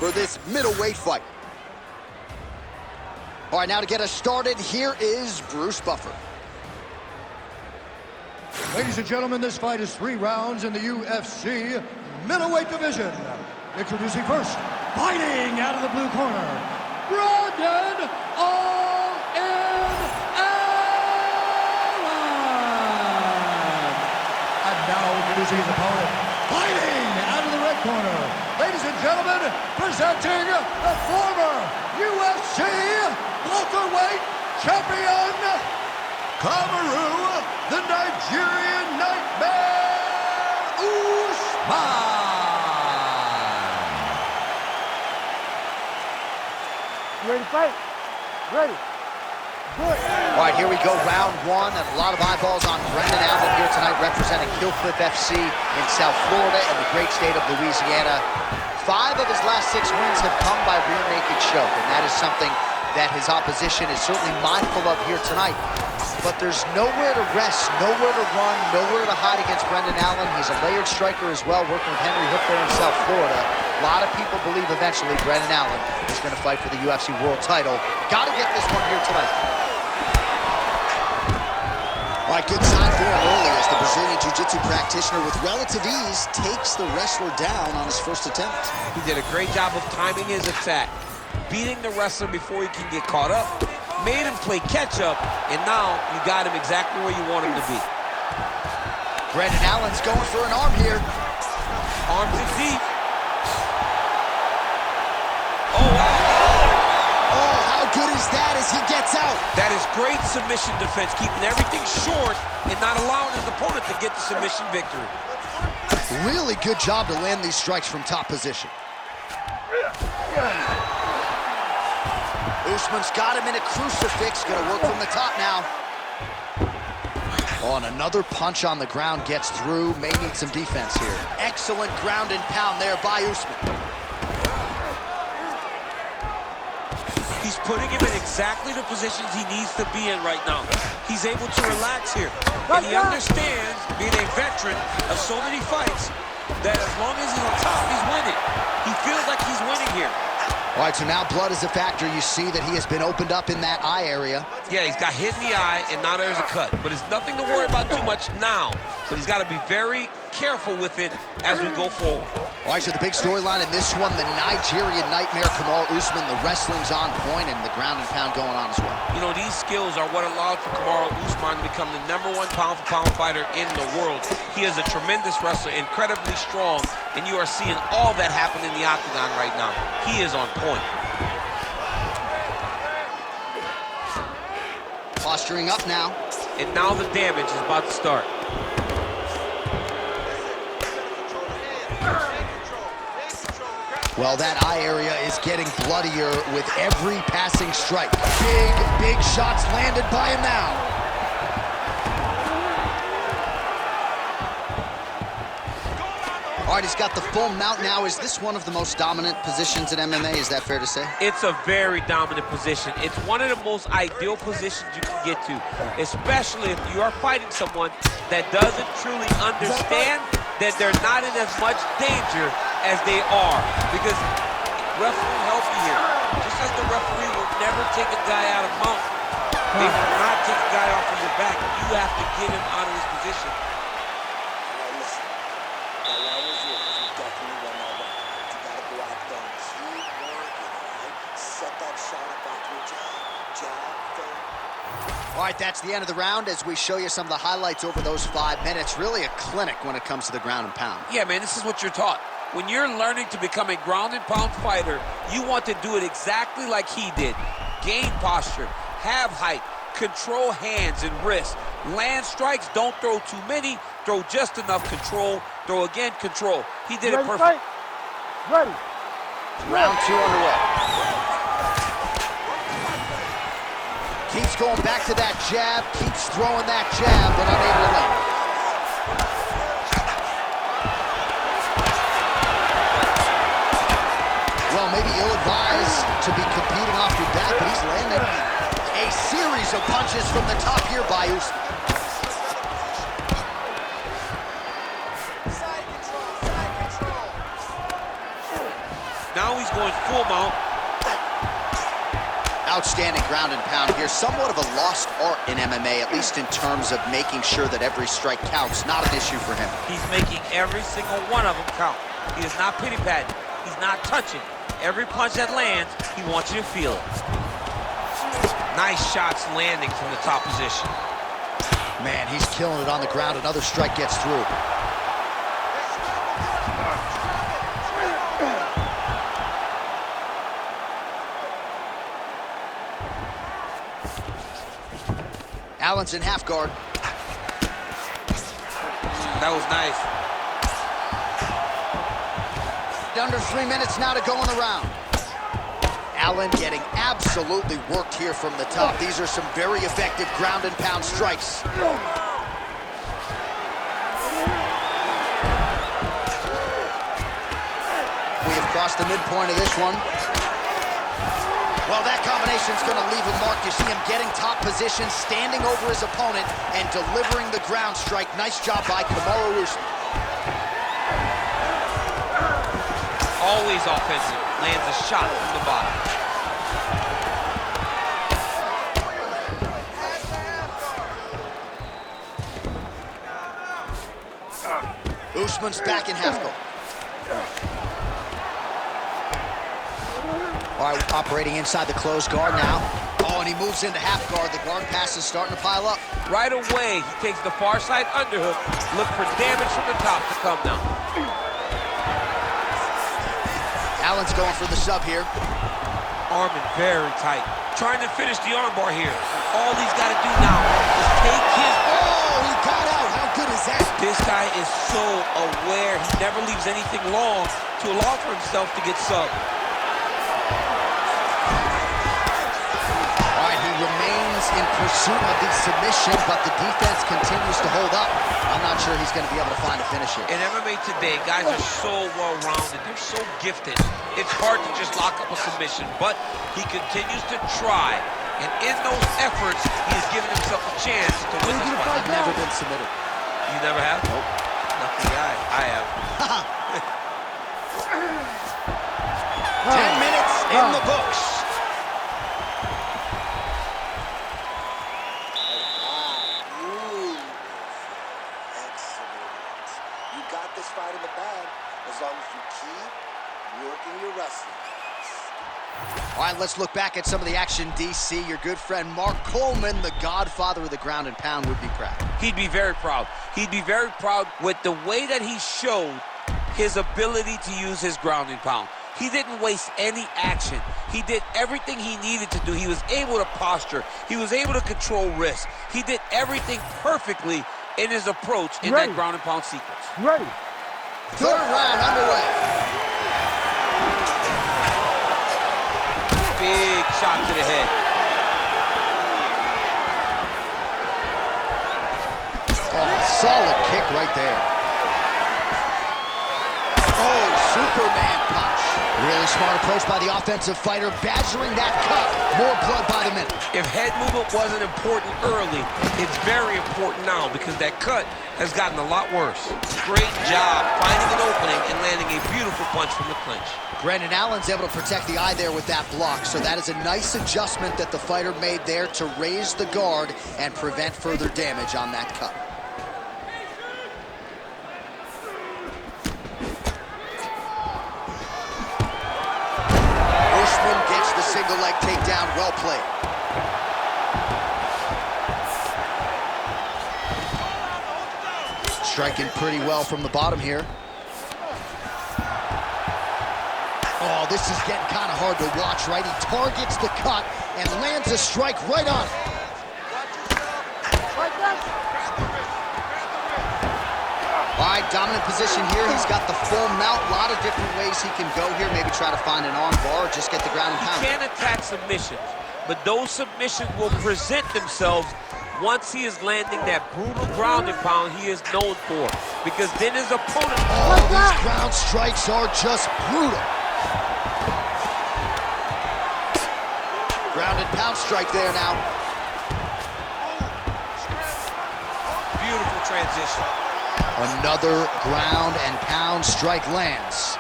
for this middleweight fight. All right, now to get us started, here is Bruce Buffer. Ladies and gentlemen, this fight is 3 rounds in the UFC middleweight division. Introducing first, fighting out of the blue corner, Brэнdan Allen. And now introducing his opponent, fighting out of the red corner, ladies and gentlemen, presenting the former UFC welterweight champion, Kamara, the Nigerian Nightmare Usman. You ready to fight? Ready. Good. All right, here we go, round 1, and a lot of eyeballs on Brэнdan Allen here tonight, representing Hillcliff FC in South Florida and the great state of Louisiana. 5 of his last 6 wins have come by rear naked choke, and that is something that his opposition is certainly mindful of here tonight. But there's nowhere to rest, nowhere to run, nowhere to hide against Brэнdan Allen. He's a layered striker as well, working with Henry Hook there in South Florida. A lot of people believe eventually Brэнdan Allen is going to fight for the UFC World title. Got to get this one here tonight. All right, good sign for him early as the Brazilian Jiu-Jitsu practitioner with relative ease takes the wrestler down on his first attempt. He did a great job of timing his attack, beating the wrestler before he can get caught up, made him play catch-up, and now you got him exactly where you want him to be. Brэнdan Allen's going for an arm here. Arms in deep. Oh, wow. Oh, how good is that as he gets out? That is great submission defense, keeping everything short and not allowing his opponent to get the submission victory. Really good job to land these strikes from top position. Usman's got him in a crucifix, gonna work from the top now. Oh, and another punch on the ground gets through, may need some defense here. Excellent ground and pound there by Usman. He's putting him in exactly the positions he needs to be in right now. He's able to relax here. And he understands, being a veteran of so many fights, that as long as he's on top, he's winning. He feels like he's winning here. All right, so now blood is a factor. You see that he has been opened up in that eye area. Yeah, he's got hit in the eye, and now there's a cut. But it's nothing to worry about too much now. But he's got to be very careful with it as we go forward. All right, so the big storyline in this one, the Nigerian Nightmare, Kamar Usman. The wrestling's on point and the ground and pound going on as well. You know, these skills are what allowed for Kamar Usman to become the #1 pound-for-pound fighter in the world. He is a tremendous wrestler, incredibly strong, and you are seeing all that happen in the octagon right now. He is on point. Posturing up now. And now the damage is about to start. Well, that eye area is getting bloodier with every passing strike. Big shots landed by him now. All right, he's got the full mount now. Is this one of the most dominant positions in MMA? Is that fair to say? It's a very dominant position. It's one of the most ideal positions you can get to, especially if you are fighting someone that doesn't truly understand that they're not in as much danger as they are. Because referee help you here. Just as the referee will never take a guy out of mount, they will not take a guy off of your back. You have to get him out of his position. All right, that's the end of the round as we show you some of the highlights over those 5 minutes. Really a clinic when it comes to the ground and pound. Yeah, man, this is what you're taught. When you're learning to become a ground and pound fighter, you want to do it exactly like he did. Gain posture, have height, control hands and wrists. Land strikes, don't throw too many, throw just enough, control, throw again, control. He did it perfect. Ready. Round 2 underway. Keeps going back to that jab, keeps throwing that jab, but unable to land. Well, maybe ill-advised to be competing off your back, but he's landed a series of punches from the top here by Usman. Now he's he's going full mount. Outstanding ground and pound here. Somewhat of a lost art in MMA, at least in terms of making sure that every strike counts. Not an issue for him. He's making every single one of them count. He is not pity-patting. He's not touching. Every punch that lands, he wants you to feel it. Nice shots landing from the top position. Man, he's killing it on the ground. Another strike gets through. Allen's in half guard. That was nice. Under 3 minutes now to go in the round. Allen getting absolutely worked here from the top. These are some very effective ground and pound strikes. We have crossed the midpoint of this one. Well, that combination's going to leave a mark. You see him getting top position, standing over his opponent, and delivering the ground strike. Nice job by Kamara Usman. Always offensive. Lands a shot from the bottom. Usman's back in half guard. All right, operating inside the closed guard now. Oh, and he moves into half guard. The guard pass is starting to pile up. Right away, he takes the far side underhook. Look for damage from the top to come now. Allen's going for the sub here. Arming very tight. Trying to finish the armbar here. All he's got to do now is take his... Oh, he got out. How good is that? This guy is so aware. He never leaves anything long to allow for himself to get subbed. All right, he remains in pursuit of the submission, but the defense continues to hold up. I'm not sure he's going to be able to find a finish here. In MMA today, guys are so well-rounded. They're so gifted. It's hard to just lock up a submission, but he continues to try. And in those efforts, he has given himself a chance to win this fight. I've never been submitted. You never have? Nope. Lucky guy. I have. 10 minutes in the books. You got this fight in the bag as long as you keep working your wrestling. All right, let's look back at some of the action, DC. Your good friend Mark Coleman, the godfather of the ground and pound, would be proud. He'd be very proud. He'd be very proud with the way that he showed his ability to use his ground and pound. He didn't waste any action. He did everything he needed to do. He was able to posture. He was able to control risk. He did everything perfectly in his approach in that ground and pound sequence. Ready. Third round underway. Big shot to the head. Oh, solid kick right there. Oh, Superman punch. Really smart approach by the offensive fighter, badgering that cut. More blood by the minute. If head movement wasn't important early, it's very important now because that cut has gotten a lot worse. Great job finding an opening and landing a beautiful punch from the clinch. Brandon Allen's able to protect the eye there with that block, so that is a nice adjustment that the fighter made there to raise the guard and prevent further damage on that cut. Usman gets the single leg takedown, well played. Striking pretty well from the bottom here. Oh, this is getting kind of hard to watch, right? He targets the cut and lands a strike right on it. All right, dominant position here. He's got the full mount. A lot of different ways he can go here. Maybe try to find an arm bar or just get the ground and pound. He can attack submissions, but those submissions will present themselves once he is landing that brutal ground and pound he is known for. Because then his opponent... Oh, these ground strikes are just brutal. Ground and pound strike there now. Beautiful transition. Another ground and pound strike lands.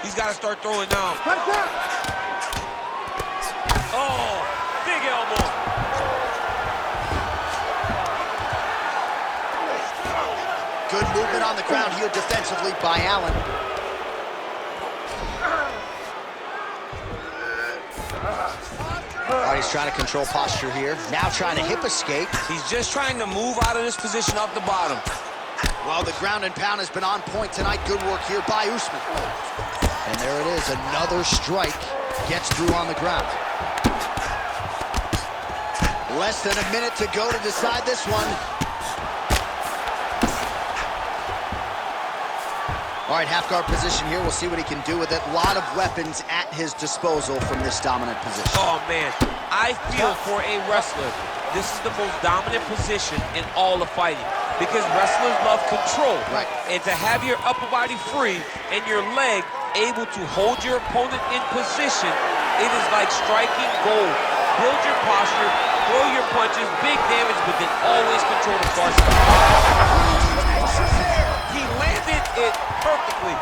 He's got to start throwing now. Cut that. Oh, big elbow. Good movement on the ground here defensively by Allen. All right, he's trying to control posture here. Now trying to hip escape. He's just trying to move out of this position off the bottom. Well, the ground and pound has been on point tonight. Good work here by Usman. And there it is, another strike. Gets through on the ground. Less than a minute to go to decide this one. All right, half guard position here. We'll see what he can do with it. A lot of weapons at his disposal from this dominant position. Oh, man. I feel for a wrestler, this is the most dominant position in all of fighting because wrestlers love control. Right. And to have your upper body free and your leg able to hold your opponent in position, it is like striking gold. Build your posture, throw your punches, big damage, but then always control the far side. He landed it perfectly.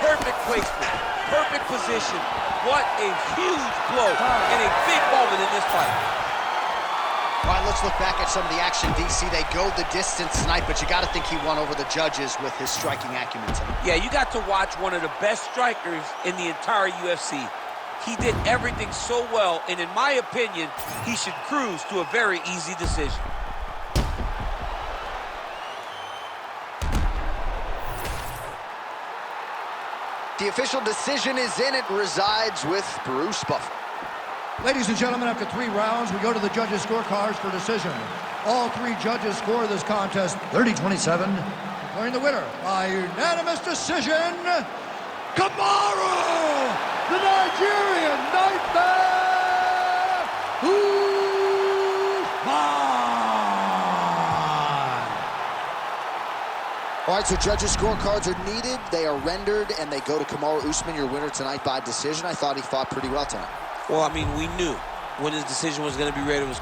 Perfect placement, perfect position. What a huge blow and a big moment in this fight. All right, let's look back at some of the action, DC. They go the distance tonight, but you got to think he won over the judges with his striking acumen tonight. Yeah, you got to watch one of the best strikers in the entire UFC. He did everything so well, and in my opinion, he should cruise to a very easy decision. The official decision is in. It resides with Bruce Buffer. Ladies and gentlemen, after 3 rounds, we go to the judges' scorecards for decision. All 3 judges score this contest 30-27, declaring the winner by unanimous decision, Kamara, the Nigerian Nightmare Usman. All right, so judges' scorecards are needed. They are rendered, and they go to Kamara Usman, your winner tonight by decision. I thought he fought pretty well tonight. Well, I mean, we knew when his decision was going to be ready. It was